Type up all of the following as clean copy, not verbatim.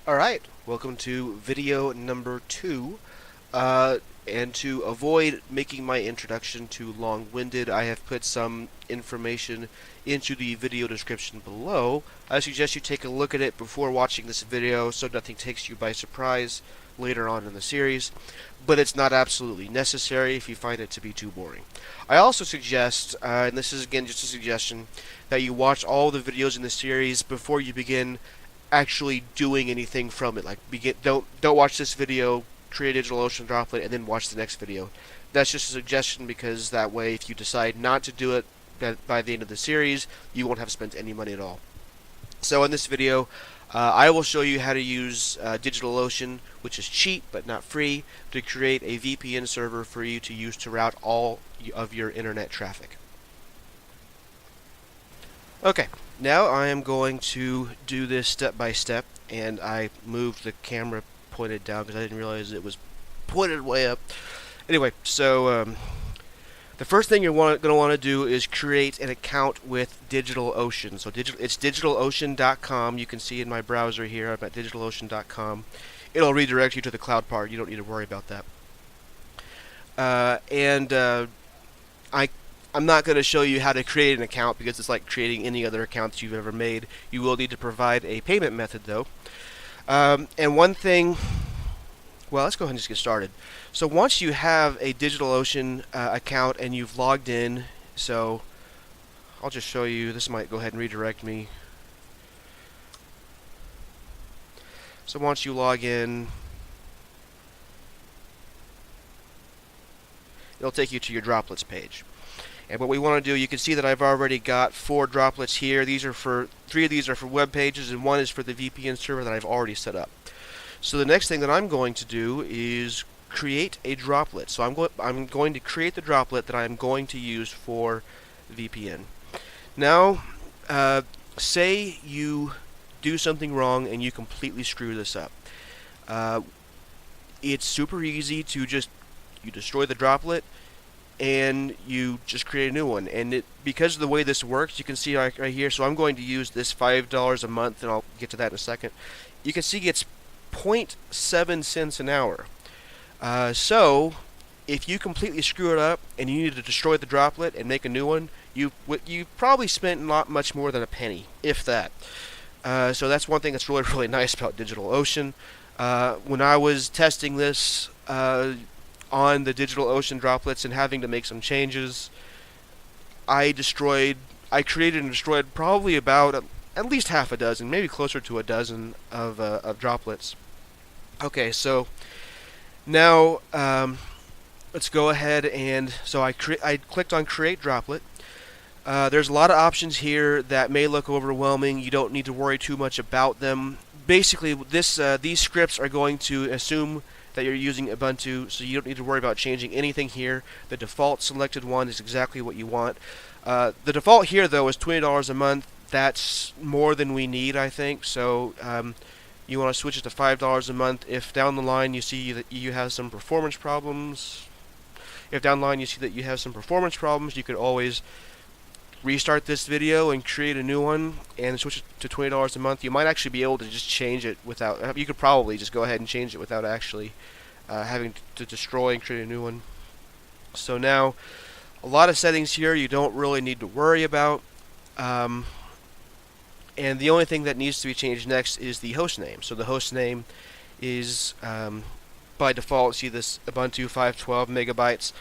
Alright, welcome to video number 2. And to avoid making my introduction too long-winded, I have put some information into the video description below. I suggest you take a look at it before watching this video so nothing takes you by surprise later on in the series, but it's not absolutely necessary if you find it to be too boring. I also suggest, and this is again just a suggestion, that you watch all the videos in the series before you begin actually doing anything from it. Like, don't watch this video, create a DigitalOcean droplet, and then watch the next video. That's just a suggestion because that way, if you decide not to do it by the end of the series, you won't have spent any money at all. So in this video, I will show you how to use DigitalOcean, which is cheap but not free, to create a VPN server for you to use to route all of your internet traffic. Okay, now I am going to do this step by step, and I moved the camera pointed down because I didn't realize it was pointed way up. Anyway, so the first thing you're going to want to do is create an account with DigitalOcean. So it's DigitalOcean.com. You can see in my browser here, I'm at DigitalOcean.com. It'll redirect you to the cloud part. You don't need to worry about that. I'm not going to show you how to create an account because it's like creating any other account that you've ever made. You will need to provide a payment method though. And one thing, well, let's go ahead and just get started. So once you have a DigitalOcean account and you've logged in, so I'll just show you, this might go ahead and redirect me. So once you log in, it'll take you to your droplets page. And what we want to do, you can see that I've already got 4 droplets here. 3 of these are for web pages, and 1 is for the VPN server that I've already set up. So the next thing that I'm going to do is create a droplet. So I'm going to create the droplet that I'm going to use for VPN. Now, say you do something wrong and you completely screw this up. It's super easy to you destroy the droplet and you just create a new one. And because of the way this works, you can see right here, so I'm going to use this $5 a month, and I'll get to that in a second. You can see it's 0.7 cents an hour. So if you completely screw it up and you need to destroy the droplet and make a new one, you probably spent not much more than a penny, if that. So that's one thing that's really nice about DigitalOcean. When I was testing this on the DigitalOcean droplets and having to make some changes, I created and destroyed probably about at least half a dozen, maybe closer to a dozen of droplets. Okay, so now let's go ahead and so I clicked on Create Droplet. There's a lot of options here that may look overwhelming. You don't need to worry too much about them. Basically, these scripts are going to assume that you're using Ubuntu, so you don't need to worry about changing anything here. The default selected one is exactly what you want. The default here, though, is $20 a month. That's more than we need, I think. So you want to switch it to $5 a month if down the line you see that you have some performance problems. If down the line you see that you have some performance problems, you could always restart this video and create a new one and switch it to $20 a month. You might actually be able to just change it without, you could probably just go ahead and change it without actually having to destroy and create a new one. So now, a lot of settings here you don't really need to worry about. And the only thing that needs to be changed next is the host name. So the host name is, by default, see this Ubuntu 512 megabytes.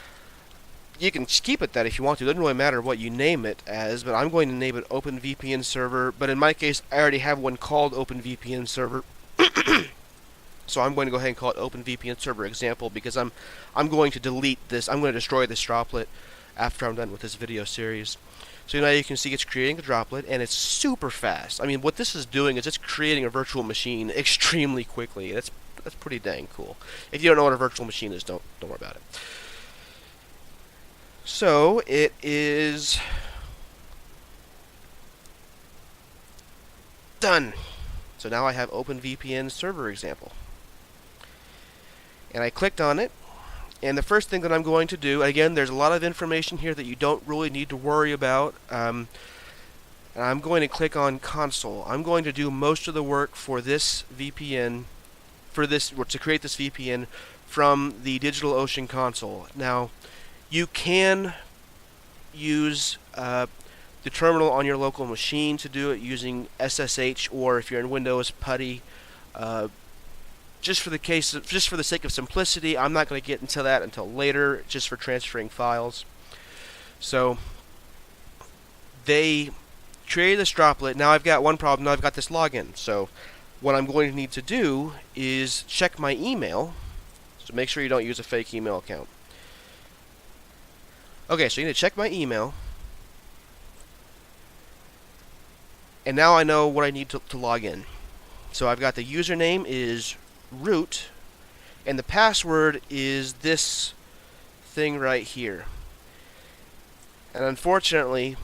You can keep it that if you want to. It doesn't really matter what you name it as, but I'm going to name it OpenVPN server. But in my case, I already have one called OpenVPN server. So I'm going to go ahead and call it OpenVPN server example because I'm going to delete this. I'm going to destroy this droplet after I'm done with this video series. So now you can see it's creating a droplet, and it's super fast. I mean, what this is doing is it's creating a virtual machine extremely quickly. That's pretty dang cool. If you don't know what a virtual machine is, don't worry about it. So it is done. So now I have OpenVPN server example. And I clicked on it. And the first thing that I'm going to do, again, there's a lot of information here that you don't really need to worry about. and I'm going to click on console. I'm going to do most of the work for this VPN, to create this VPN from the DigitalOcean console. Now, you can use the terminal on your local machine to do it using SSH, or if you're in Windows, PuTTY. Just for the sake of simplicity, I'm not going to get into that until later, just for transferring files. So they created this droplet. Now I've got one problem. Now I've got this login. So what I'm going to need to do is check my email. So make sure you don't use a fake email account. Okay, so you need to check my email. And now I know what I need to log in. So I've got the username is root, and the password is this thing right here. And unfortunately,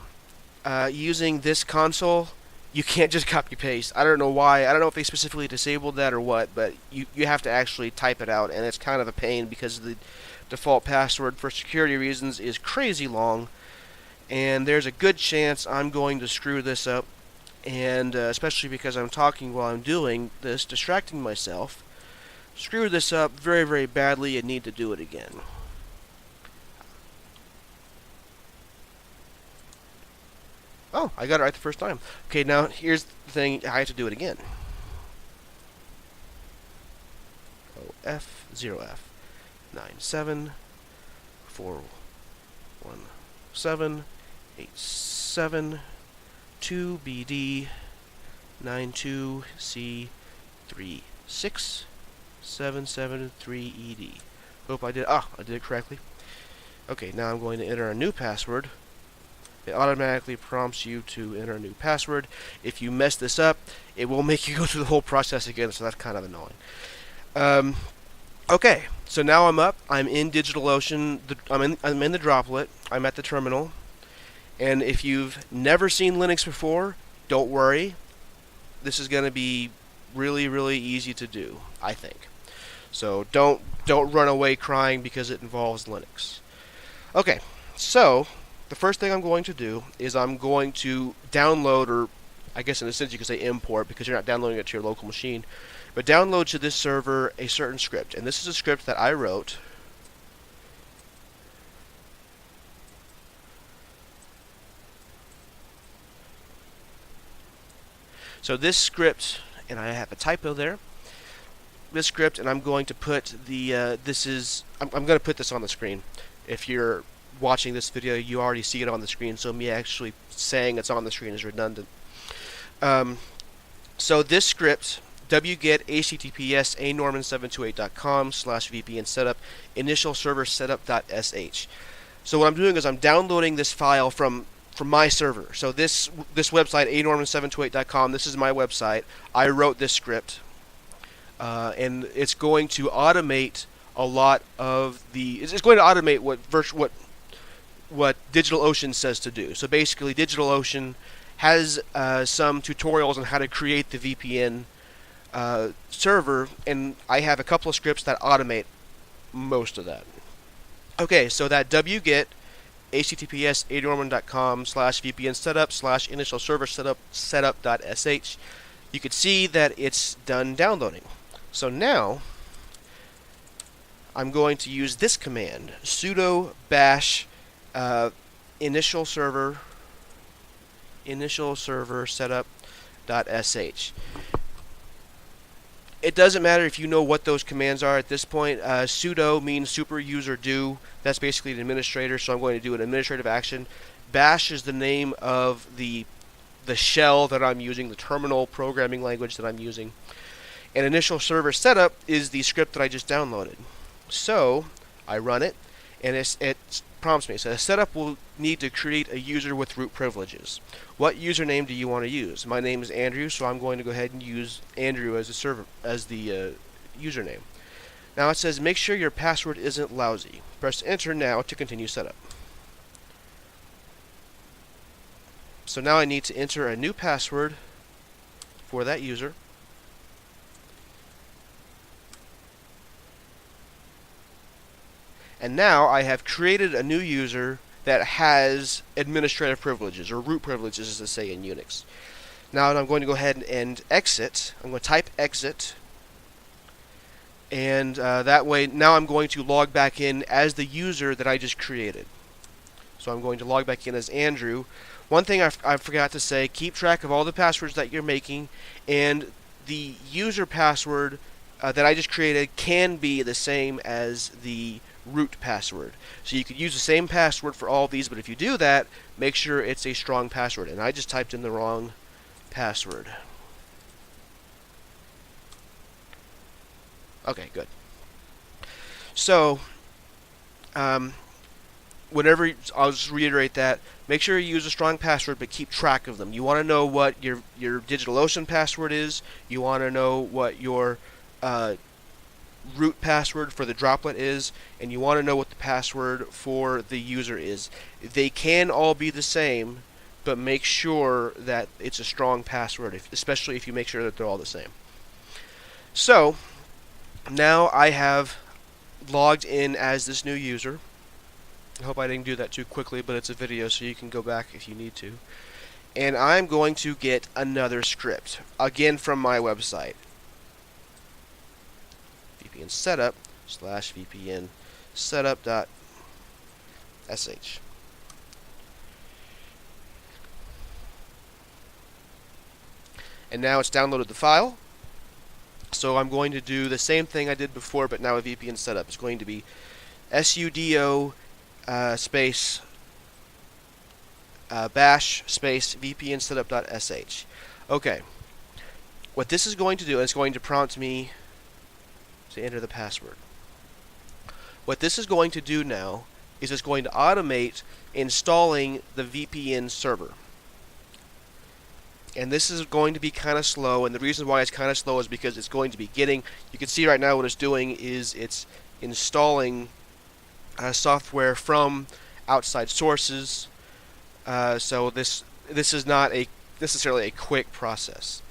using this console, you can't just copy paste. I don't know why. I don't know if they specifically disabled that or what, but you have to actually type it out, and it's kind of a pain because the default password for security reasons is crazy long, and there's a good chance I'm going to screw this up, and especially because I'm talking while I'm doing this, distracting myself, screw this up very, very badly and need to do it again. Oh, I got it right the first time. Okay, now here's the thing, I have to do it again. F0F 9741787 2BD 92C36773ED. Hope I did it correctly. Okay, now I'm going to enter a new password. It automatically prompts you to enter a new password. If you mess this up, it will make you go through the whole process again, so that's kind of annoying. Okay, so now I'm up. I'm in DigitalOcean. I'm in the droplet. I'm at the terminal. And if you've never seen Linux before, don't worry. This is going to be really, really easy to do, I think. So don't run away crying because it involves Linux. Okay, so the first thing I'm going to do is I'm going to download, or I guess in a sense you could say import because you're not downloading it to your local machine, but download to this server a certain script. And this is a script that I wrote. So this script, and I have a typo there, this script, and I'm going to put the, I'm going to put this on the screen. If you're watching this video, you already see it on the screen, so me actually saying it's on the screen is redundant. So this script, wget https anorman728.com/vpn setup initial server setup.sh. So what I'm doing is I'm downloading this file from my server. So this website, anorman728.com, this is my website. I wrote this script, and it's going to automate a lot of the. It's going to automate what DigitalOcean says to do. So basically, DigitalOcean has some tutorials on how to create the VPN server, and I have a couple of scripts that automate most of that. Okay, so that wget https anorman.com/vpn setup/initial server setup.sh. You can see that it's done downloading. So now I'm going to use this command, sudo bash initial server setup.sh. It doesn't matter if you know what those commands are at this point. Sudo means super user do. That's basically an administrator, so I'm going to do an administrative action. Bash is the name of the shell that I'm using, the terminal programming language that I'm using. And initial server setup is the script that I just downloaded. So I run it, and it prompts me. So the setup will need to create a user with root privileges. What username do you want to use? My name is Andrew, so I'm going to go ahead and use Andrew as the username. Now it says make sure your password isn't lousy. Press enter now to continue setup. So now I need to enter a new password for that user. And now I have created a new user that has administrative privileges, or root privileges as they say in Unix. Now I'm going to go ahead and exit. I'm going to type exit, and that way now I'm going to log back in as the user that I just created. So I'm going to log back in as Andrew. One thing I forgot to say, keep track of all the passwords that you're making, and the user password that I just created can be the same as the root password. So you could use the same password for all of these, but if you do that, make sure it's a strong password. And I just typed in the wrong password. Okay, good. So, whenever, I'll just reiterate that, make sure you use a strong password, but keep track of them. You want to know what your DigitalOcean password is. You want to know what your root password for the droplet is, and you want to know what the password for the user is. They can all be the same, but make sure that it's a strong password, especially if you make sure that they're all the same. So, now I have logged in as this new user. I hope I didn't do that too quickly, but it's a video, so you can go back if you need to. And I'm going to get another script, again from my website. VPN setup /VPN setup.sh. And now it's downloaded the file. So I'm going to do the same thing I did before, but now a VPN setup. It's going to be sudo space bash space VPN setup.sh. Okay. What this is going to do, it's going to prompt me to enter the password. What this is going to do now is it's going to automate installing the VPN server. And this is going to be kind of slow, and the reason why it's kind of slow is because it's going to be getting, you can see right now what it's doing is it's installing software from outside sources. So this is not necessarily a quick process.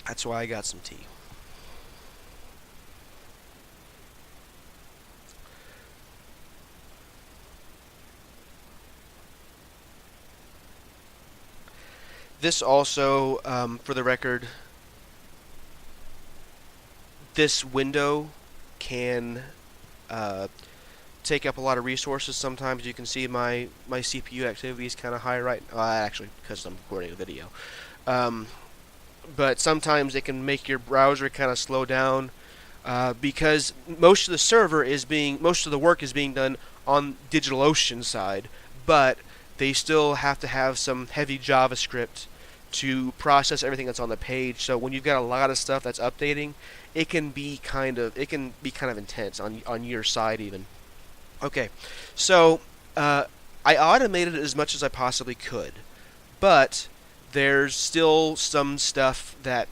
That's why I got some tea. This also, for the record, this window can take up a lot of resources. Sometimes you can see my CPU activity is kind of high right now. Actually, because I'm recording a video. But sometimes it can make your browser kind of slow down because most of the work is being done on DigitalOcean side, but they still have to have some heavy JavaScript to process everything that's on the page. So when you've got a lot of stuff that's updating, it can be kind of intense on your side even. Okay, so I automated it as much as I possibly could, but there's still some stuff that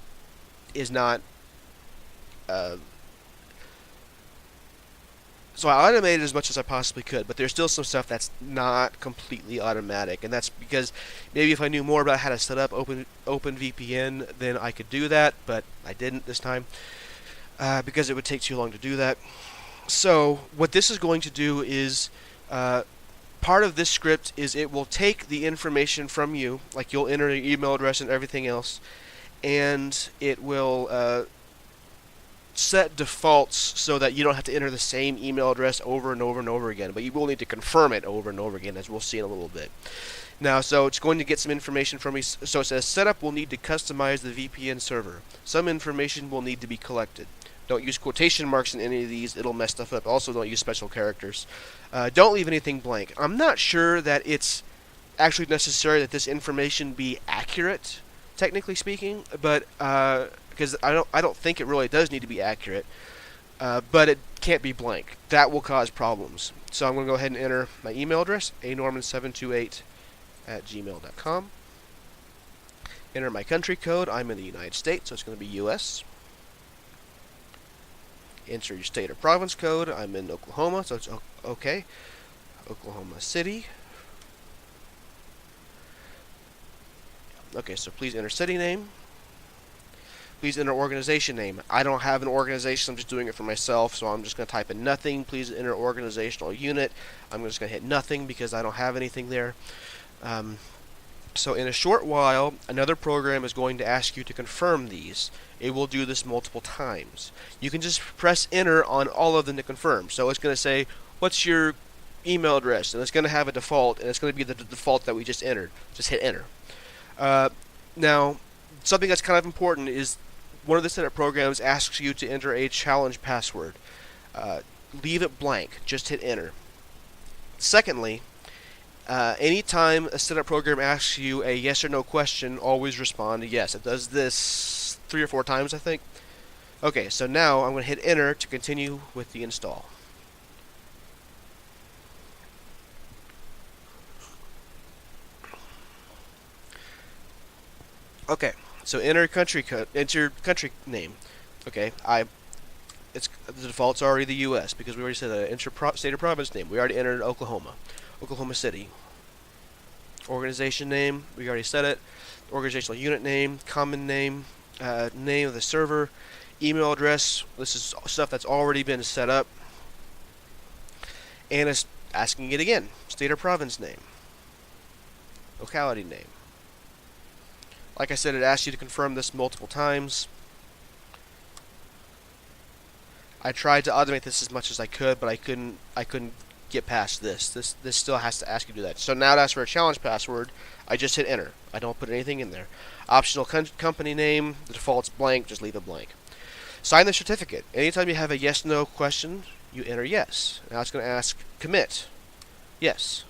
is not. So I automated as much as I possibly could, but there's still some stuff that's not completely automatic, and that's because maybe if I knew more about how to set up OpenVPN, then I could do that, but I didn't this time because it would take too long to do that. So what this is going to do is part of this script is it will take the information from you, like you'll enter your email address and everything else, and it will set defaults so that you don't have to enter the same email address over and over and over again, but you will need to confirm it over and over again, as we'll see in a little bit. Now, so it's going to get some information from me. So it says setup will need to customize the VPN server. Some information will need to be collected. Don't use quotation marks in any of these, it'll mess stuff up. Also, don't use special characters. Don't leave anything blank. I'm not sure that it's actually necessary that this information be accurate, technically speaking, but because I don't think it really does need to be accurate, but it can't be blank. That will cause problems. So I'm going to go ahead and enter my email address, anorman728@gmail.com. Enter my country code. I'm in the United States, so it's going to be US. Enter your state or province code. I'm in Oklahoma, so it's okay. Oklahoma City. Okay, so please enter city name. Please enter organization name. I don't have an organization, I'm just doing it for myself, so I'm just going to type in nothing. Please enter organizational unit. I'm just going to hit nothing because I don't have anything there. So in a short while, another program is going to ask you to confirm these. It will do this multiple times. You can just press enter on all of them to confirm. So it's going to say, what's your email address? And it's going to have a default, and it's going to be the default that we just entered. Just hit enter. Now, something that's kind of important is one of the setup programs asks you to enter a challenge password. Leave it blank. Just hit enter. Secondly, anytime a setup program asks you a yes or no question, always respond to yes. It does this 3 or 4 times, I think. Okay, so now I'm going to hit enter to continue with the install. Okay, so enter country code, enter country name. Okay, the default's already the U.S. because we already said enter state or province name. We already entered Oklahoma City. Organization name, we already said it. Organizational unit name, common name, name of the server, email address. This is stuff that's already been set up. And it's asking it again. State or province name. Locality name. Like I said, it asks you to confirm this multiple times. I tried to automate this as much as I could, but I couldn't get past this. This still has to ask you to do that. So now to ask for a challenge password, I just hit enter. I don't put anything in there. Optional company name, the default's blank, just leave it blank. Sign the certificate. Anytime you have a yes/no question, you enter yes. Now it's going to ask commit. Yes.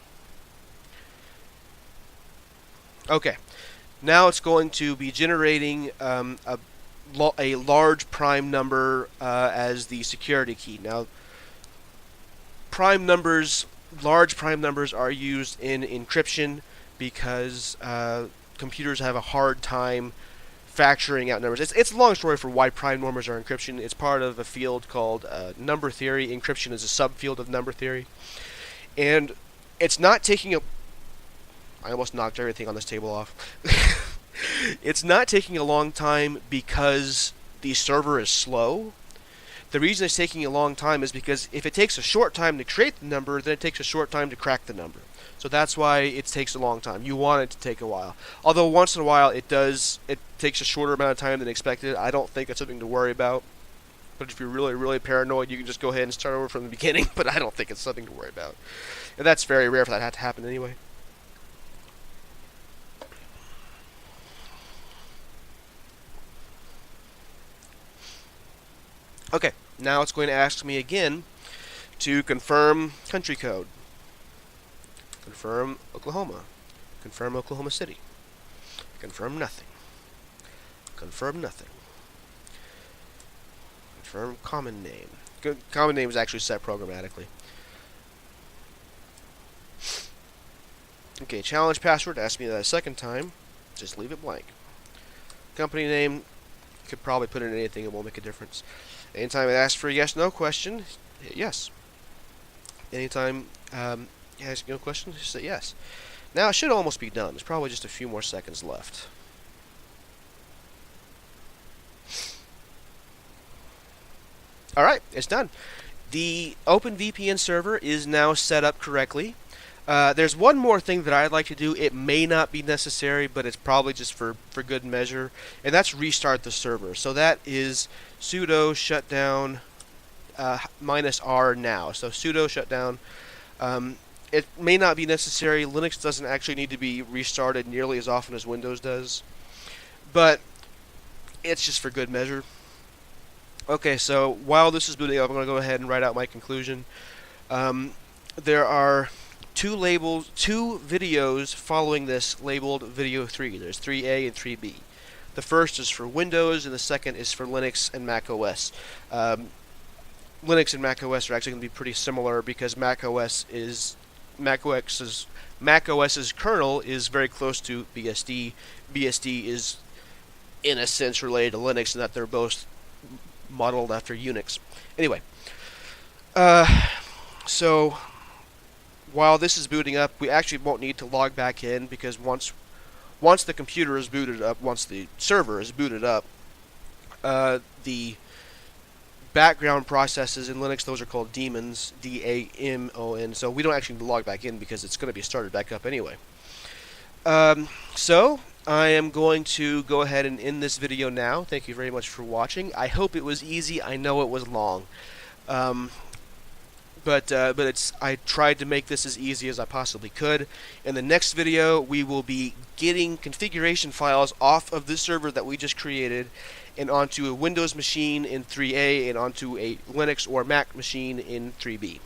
Okay. Now it's going to be generating a large prime number as the security key. Now, large prime numbers are used in encryption because computers have a hard time factoring out numbers. It's a long story for why prime numbers are encryption. It's part of a field called number theory. Encryption is a subfield of number theory. And it's not taking I almost knocked everything on this table off. It's not taking a long time because the server is slow. The reason it's taking a long time is because if it takes a short time to create the number, then it takes a short time to crack the number. So that's why it takes a long time. You want it to take a while. Although once in a while it takes a shorter amount of time than expected. I don't think it's something to worry about. But if you're really, really paranoid, you can just go ahead and start over from the beginning. But I don't think it's something to worry about. And that's very rare for that to happen anyway. Okay, now it's going to ask me again to confirm country code. Confirm Oklahoma. Confirm Oklahoma City. Confirm nothing. Confirm nothing. Confirm common name. Common name is actually set programmatically. Okay, challenge password. Ask me that a second time. Just leave it blank. Company name. Could probably put in anything. It won't make a difference. Anytime it asks for a yes/no question, hit yes. Anytime it asks no question, just say yes. Now it should almost be done. There's probably just a few more seconds left. Alright, it's done. The OpenVPN server is now set up correctly. There's one more thing that I'd like to do. It may not be necessary, but it's probably just for good measure, and that's restart the server. So that is sudo shutdown -r now. So sudo shutdown. It may not be necessary. Linux doesn't actually need to be restarted nearly as often as Windows does, but it's just for good measure. Okay, so while this is booting up, I'm going to go ahead and write out my conclusion. There are two videos following this labeled video 3. There's 3A and 3B. The first is for Windows, and the second is for Linux and Mac OS. Linux and Mac OS are actually going to be pretty similar because Mac OS's kernel is very close to BSD. BSD is, in a sense, related to Linux in that they're both modeled after Unix. Anyway, so while this is booting up, we actually won't need to log back in because once the computer is booted up, once the server is booted up, the background processes in Linux, those are called daemons, D-A-M-O-N. So we don't actually log back in because it's going to be started back up anyway. So I am going to go ahead and end this video now. Thank you very much for watching. I hope it was easy. I know it was long. But I tried to make this as easy as I possibly could. In the next video, we will be getting configuration files off of this server that we just created and onto a Windows machine in 3A and onto a Linux or Mac machine in 3B.